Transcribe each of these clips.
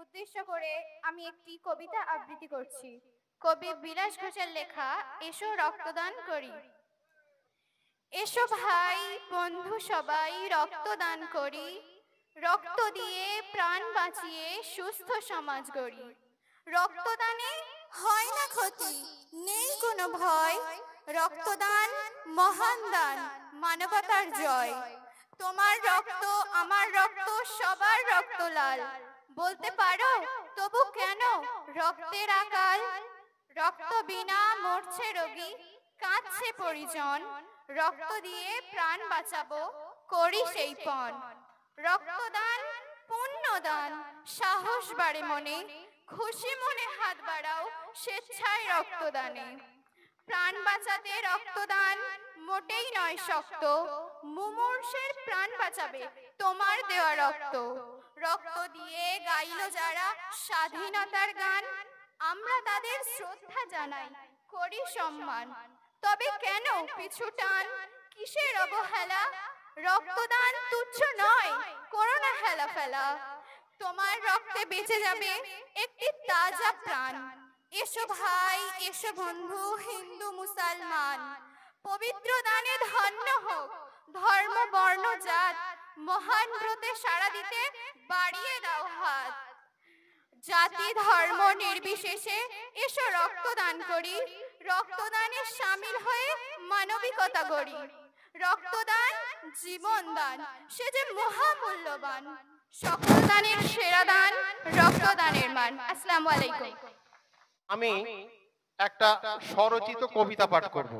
উদ্দেশ্য করে আমি একটি কবিতা আবৃত্তি করছি। কবি বিলাস ঘোষের লেখা এসো রক্তদান করি। এসো ভাই বন্ধু সবাই রক্তদান করি, রক্ত দিয়ে প্রাণ বাঁচিয়ে সুস্থ সমাজ গড়ি। রক্তদানে হয় না ক্ষতি, নেই কোনো ভয়, রক্তদান মহান দান, মানবতার জয়। তোমার রক্ত আমার রক্ত সবার রক্ত লাল, বলতে পারো তবু কেন রক্তের আকাল? রক্ত বিনা মরছে রোগী, কাঁদছে পরিজন, রক্ত দিয়ে প্রাণ বাঁচাবো করি সেই পণ। রক্তদান পুণ্যদান, সাহস বাড়ে মনে, খুশি মনে হাত বাড়াও স্বেচ্ছায় রক্তদানে। প্রাণ বাঁচাতে রক্তদান মোটেই নয় শক্ত, মুমূর্ষের প্রাণ বাঁচাবে তোমার দেওয়া রক্ত। রক্ত দিয়ে গাইলো যারা স্বাধীনতার গান, আমরা তাদের শ্রদ্ধা জানাই করি সম্মান। তবে কেন পিছু টান, কিসের অবহেলা? রক্তদান তুচ্ছ নয়, করো না হেলা ফেলা। তোমার রক্তে বেঁচে যাবে একটি তাজা প্রাণ। এসো ভাই এসো বন্ধু হিন্দু মুসলমান, পবিত্র দানে ধন্য হোক ধর্ম বর্ণ জাত। মহান ব্রতে সাড়া দিতে বাড়িয়ে দাও হাত। জাতি ধর্ম নির্বিশেষে এসো রক্তদান করি, রক্তদানে সামিল হয়ে মানবিকতা গড়ি। রক্তদান জীবন দান, সে যে মহামূল্যবান। সকল দানের সেরা দান রক্তদানের মান। আসসালামু আলাইকুম। আমি একটা স্বরচিত কবিতা পাঠ করব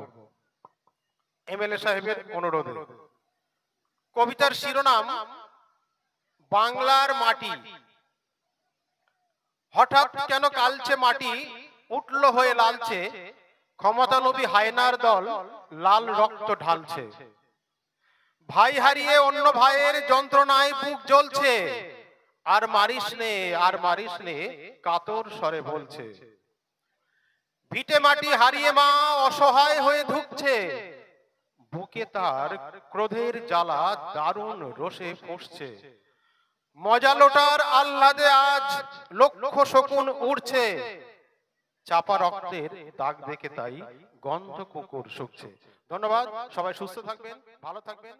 এমএলএ সাহেবের অনুরোধে। কবিতার শিরোনাম বাংলার মাটি। হঠাৎ কেন কালচে মাটি উঠল হয়ে লালচে, ক্ষমতালোভী হায়নার দল লাল রক্ত ঢালছে। ভাই হারিয়ে অন্য ভাইয়ের যন্ত্রণায় বুক জ্বলছে, আর মারিস নে আর মারিস নে কাতর স্বরে বলছে। ভিটে মাটি হারিয়ে মা অসহায় হয়ে ধুকছে, বুকে তার ক্রোধের জ্বালা দারুণ রোষে ফুঁসছে। মজা লোটার আহ্লাদে আজ লক্ষ শকুন উড়ছে, চাপা রক্তের দাগ দেখে তাই গন্ধ কুকুর শুকছে। ধন্যবাদ, সবাই সুস্থ থাকবেন, ভালো থাকবেন।